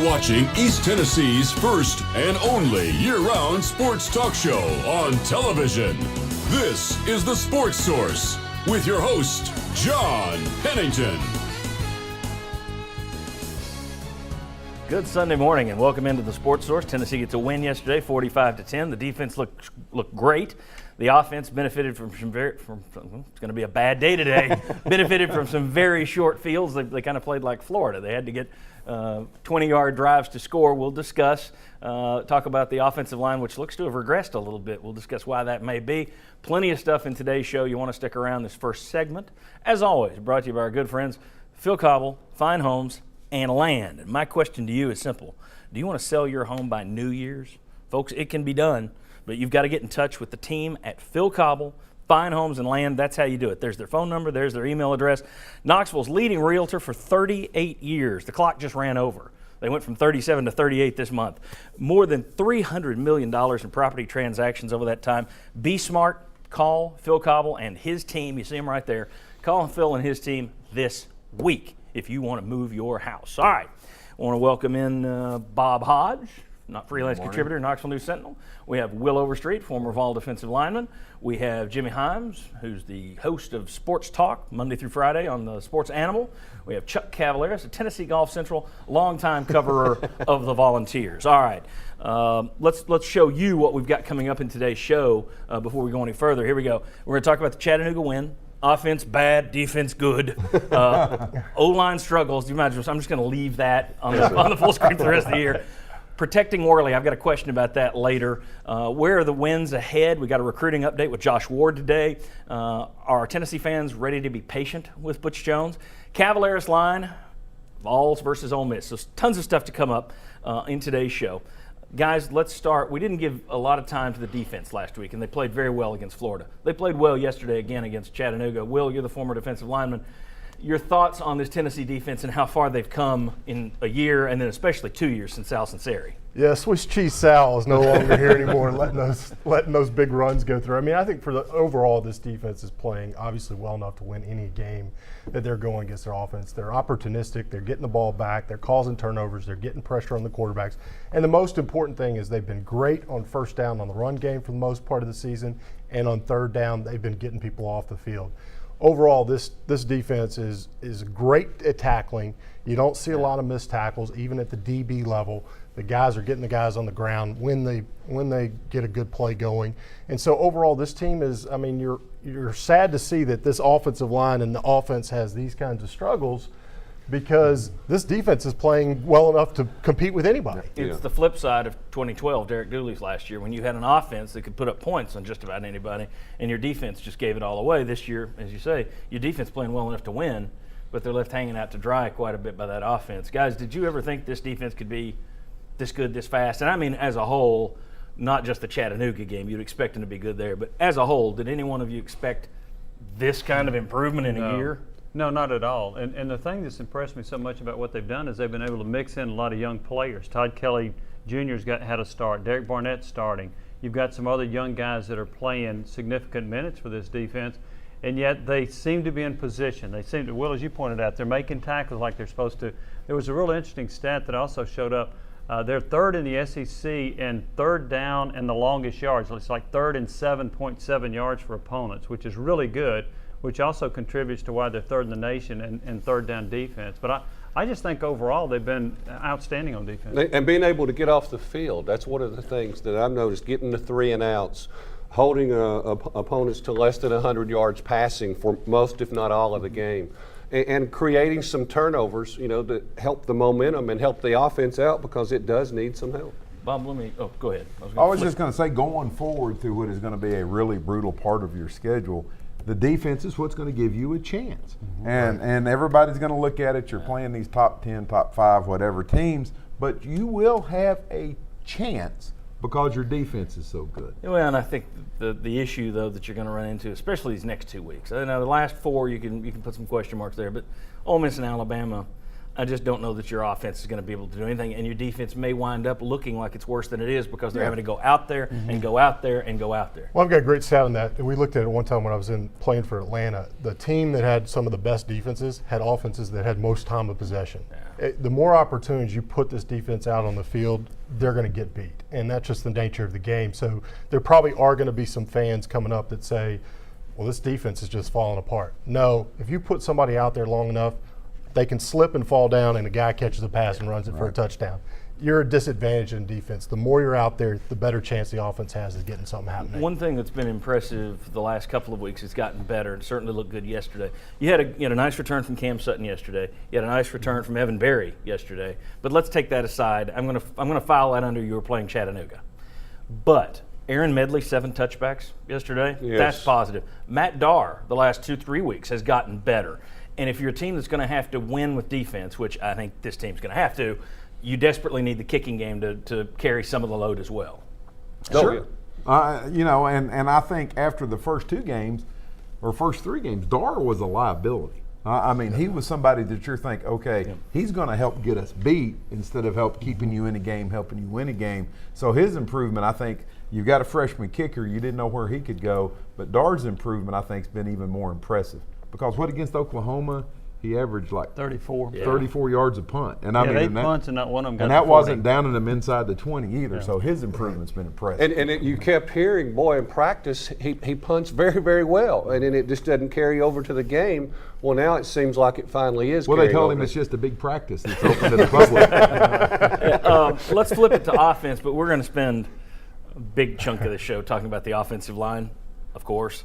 watching East Tennessee's first and only year-round sports talk show on television. This is The Sports Source with your host, John Pennington. Good Sunday morning and welcome into The Sports Source. Tennessee gets a win yesterday, 45-10. The defense looked great. The offense benefited from it's going to be a bad day today, benefited from some very short fields. They kind of played like Florida. They had to get 20-yard drives to score. We'll discuss, talk about the offensive line, which looks to have regressed a little bit. We'll discuss why that may be. Plenty of stuff in today's show. You want to stick around this first segment. As always, brought to you by our good friends, Phil Cobble, Fine Homes, and Land. And my question to you is simple. Do you want to sell your home by New Year's? Folks, it can be done. But you've got to get in touch with the team at Phil Cobble, Fine Homes and Land. That's how you do it. There's their phone number. There's their email address. Knoxville's leading realtor for 38 years. The clock just ran over. They went from 37 to 38 this month. More than $300 million in property transactions over that time. Be smart. Call Phil Cobble and his team. You see him right there. Call Phil and his team this week if you want to move your house. All right. I want to welcome in Bob Hodge, not freelance contributor, Knoxville News Sentinel. We have Will Overstreet, former Vol defensive lineman. We have Jimmy Himes, who's the host of Sports Talk Monday through Friday on the Sports Animal. We have Chuck Cavaleras, a Tennessee Golf Central longtime coverer of the Volunteers. All right, let's show you what we've got coming up in today's show before we go any further. Here we go. We're going to talk about the Chattanooga win. Offense bad, defense good. O-line struggles. Do you imagine? I'm just going to leave that on the full screen for the rest of the year. Protecting Worley, I've got a question about that later. Where are the wins ahead? We got a recruiting update with Josh Ward today. Are Tennessee fans ready to be patient with Butch Jones? Cavaleras line, Vols versus Ole Miss. So tons of stuff to come up in today's show. Guys, let's start. We didn't give a lot of time to the defense last week, and they played very well against Florida. They played well yesterday again against Chattanooga. Will, you're the former defensive lineman. Your thoughts on this Tennessee defense and how far they've come in a year and then especially 2 years since Sal Sunseri? Yeah, Swiss Cheese Sal is no longer here anymore, letting those big runs go through. I mean, I think for the overall, this defense is playing obviously well enough to win any game that they're going against their offense. They're opportunistic. They're getting the ball back. They're causing turnovers. They're getting pressure on the quarterbacks. And the most important thing is they've been great on first down on the run game for the most part of the season, and on third down, they've been getting people off the field. Overall, this defense is great at tackling. You don't see a lot of missed tackles, even at the DB level. The guys are getting the guys on the ground when they get a good play going. And so overall, this team is, I mean, you're sad to see that this offensive line and the offense has these kinds of struggles, because this defense is playing well enough to compete with anybody. It's the flip side of 2012, Derek Dooley's last year, when you had an offense that could put up points on just about anybody, and your defense just gave it all away. This year, as you say, your defense playing well enough to win, but they're left hanging out to dry quite a bit by that offense. Guys, did you ever think this defense could be this good, this fast? And I mean as a whole, not just the Chattanooga game. You'd expect them to be good there. But as a whole, did any one of you expect this kind of improvement in a year? No, not at all. And the thing that's impressed me so much about what they've done is they've been able to mix in a lot of young players. Todd Kelly Jr.'s had a start. Derek Barnett's starting. You've got some other young guys that are playing significant minutes for this defense, and yet they seem to be in position. They seem to, Will, as you pointed out, they're making tackles like they're supposed to. There was a real interesting stat that also showed up. They're third in the SEC in third down and the longest yards. It's like third and 7.7 yards for opponents, which is really good, which also contributes to why they're third in the nation in third down defense. But I just think overall they've been outstanding on defense. And being able to get off the field, that's one of the things that I've noticed, getting the 3 and outs, holding opponents to less than 100 yards passing for most, if not all, of the game. And creating some turnovers, to help the momentum and help the offense out, because it does need some help. Bob, go ahead. I was just going to say, going forward through what is going to be a really brutal part of your schedule, the defense is what's going to give you a chance. Mm-hmm. And everybody's going to look at it. You're playing these top 10, top 5, whatever teams, but you will have a chance because your defense is so good. Well, and I think the issue, though, that you're going to run into, especially these next 2 weeks. Now, the last 4, you can put some question marks there, but Ole Miss and Alabama, I just don't know that your offense is going to be able to do anything, and your defense may wind up looking like it's worse than it is because they're having to go out there and go out there and go out there. Well, I've got a great stat on that. We looked at it one time when I was playing for Atlanta. The team that had some of the best defenses had offenses that had most time of possession. The more opportunities you put this defense out on the field, they're going to get beat, and that's just the nature of the game. So there probably are going to be some fans coming up that say, well, this defense is just falling apart. No, if you put somebody out there long enough, they can slip and fall down, and a guy catches a pass and runs it for a touchdown. You're a disadvantage in defense. The more you're out there, the better chance the offense has of getting something happening. One thing that's been impressive the last couple of weeks, it's gotten better and certainly looked good yesterday. You had a nice return from Cam Sutton yesterday. You had a nice return from Evan Berry yesterday. But let's take that aside. I'm gonna file that under you were playing Chattanooga. But Aaron Medley, 7 touchbacks yesterday. Yes. That's positive. Matt Darr, the last 2-3 weeks, has gotten better. And if you're a team that's going to have to win with defense, which I think this team's going to have to, you desperately need the kicking game to carry some of the load as well. Sure. And I think after the first 2 games, or first 3 games, Darr was a liability. I mean, he was somebody that you're thinking, okay, he's going to help get us beat instead of help keeping you in a game, helping you win a game. So his improvement, I think, you've got a freshman kicker. You didn't know where he could go. But Darr's improvement, I think, has been even more impressive. Because what against Oklahoma, he averaged like 34. 34 yards a punt. And I mean, 8 punts and not one of them got and to that 40. wasn't downing him inside the 20 either. So his improvement's been impressive. And you kept hearing, boy, in practice, he punts very, very well. And then it just doesn't carry over to the game. Well, now it seems like it finally is. Well, they told him over. it's just a big practice. It's open to the public. Let's flip it to offense, but we're going to spend a big chunk of the show talking about the offensive line, of course.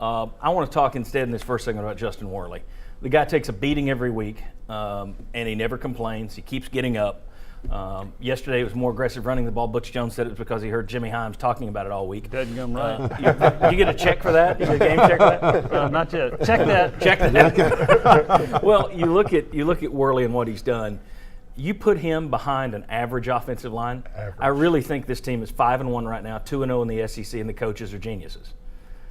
I want to talk instead in this first segment about Justin Worley. The guy takes a beating every week, and he never complains. He keeps getting up. Yesterday it was more aggressive running the ball. Butch Jones said it was because he heard Jimmy Himes talking about it all week. Doesn't come right. You get a check for that? You get a game check for that? Not yet. Check that. Check that. Well, you look at Worley and what he's done. You put him behind an average offensive line. I really think this team is 5-1 right now, 2-0 in the SEC, and the coaches are geniuses.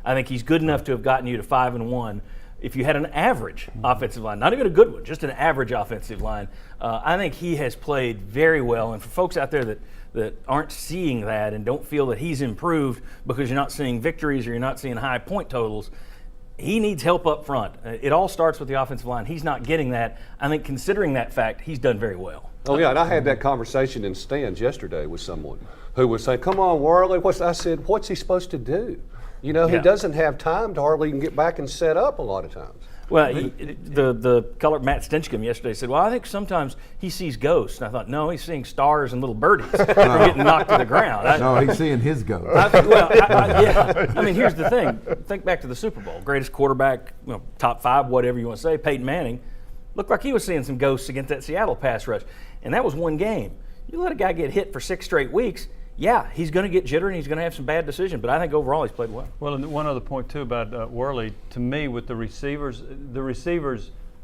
I think he's good enough to have gotten you to 5-1. If you had an average offensive line, not even a good one, just an average offensive line, I think he has played very well. And for folks out there that aren't seeing that and don't feel that he's improved because you're not seeing victories or you're not seeing high point totals, he needs help up front. It all starts with the offensive line. He's not getting that. I think considering that fact, he's done very well. Oh, yeah, and I had that conversation in stands yesterday with someone who was saying, come on, Worley. I said, what's he supposed to do? You know, he doesn't have time to hardly even get back and set up a lot of times. Well, the color Matt Stinchcomb yesterday said, well, I think sometimes he sees ghosts. And I thought, no, he's seeing stars and little birdies getting knocked to the ground. No, he's seeing his ghost. I mean, here's the thing. Think back to the Super Bowl. Greatest quarterback, top 5, whatever you want to say, Peyton Manning, looked like he was seeing some ghosts against that Seattle pass rush. And that was one game. You let a guy get hit for 6 straight weeks, he's going to get jittery and he's going to have some bad decisions, but I think overall he's played well. Well, and one other point, too, about Worley, to me, with the receivers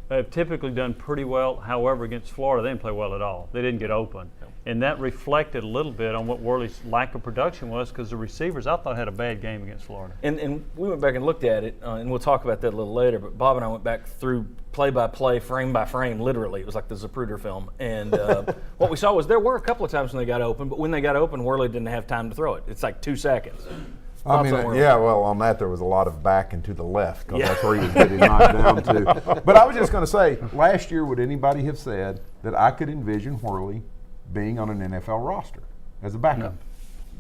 have typically done pretty well. However, against Florida, they didn't play well at all. They didn't get open. And that reflected a little bit on what Worley's lack of production was because the receivers, I thought, had a bad game against Florida. And we went back and looked at it, and we'll talk about that a little later, but Bob and I went back through play-by-play, frame-by-frame, literally. It was like the Zapruder film. And what we saw was there were a couple of times when they got open, but when they got open, Worley didn't have time to throw it. It's like 2 seconds. I mean, well, on that there was a lot of back and to the left because that's where he was getting knocked down to. But I was just going to say, last year, would anybody have said that I could envision Worley being on an NFL roster as a backup? No.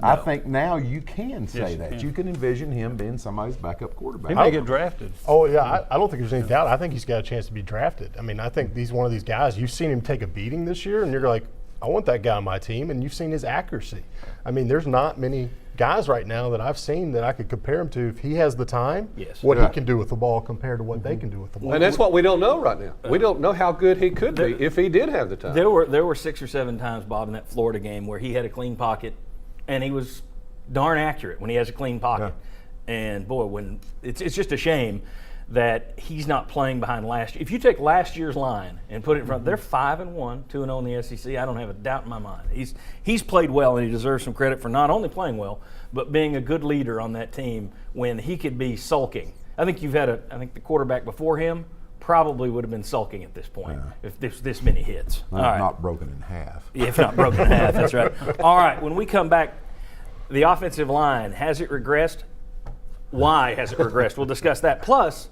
I think now you can say that. You can envision him being somebody's backup quarterback. He may get drafted. Oh, yeah. I don't think there's any doubt. I think he's got a chance to be drafted. I mean, I think he's one of these guys. You've seen him take a beating this year, and you're like, I want that guy on my team, and you've seen his accuracy. I mean, there's not many guys right now that I've seen that I could compare him to if he has the time, what he can do with the ball compared to what they can do with the ball. And that's what we don't know right now. We don't know how good he could be if he did have the time. There were 6 or 7 times, Bob, in that Florida game where he had a clean pocket, and he was darn accurate when he has a clean pocket. Yeah. And, boy, when it's just a shame that he's not playing behind last year. If you take last year's line and put it in front, they're 5-1, 2-0 in the SEC. I don't have a doubt in my mind. He's played well, and he deserves some credit for not only playing well, but being a good leader on that team when he could be sulking. I think the quarterback before him probably would have been sulking at this point if there's this many hits. All right. Not broken in half. If not broken in half, that's right. All right, when we come back, the offensive line, has it regressed? Why has it regressed? We'll discuss that. Plus,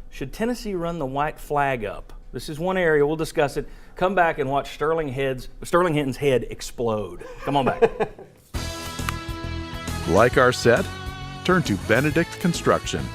should Tennessee run the white flag up? This is one area. We'll discuss it. Come back and watch Sterling Hinton's head explode. Come on back. Like our set? Turn to Benedict Construction.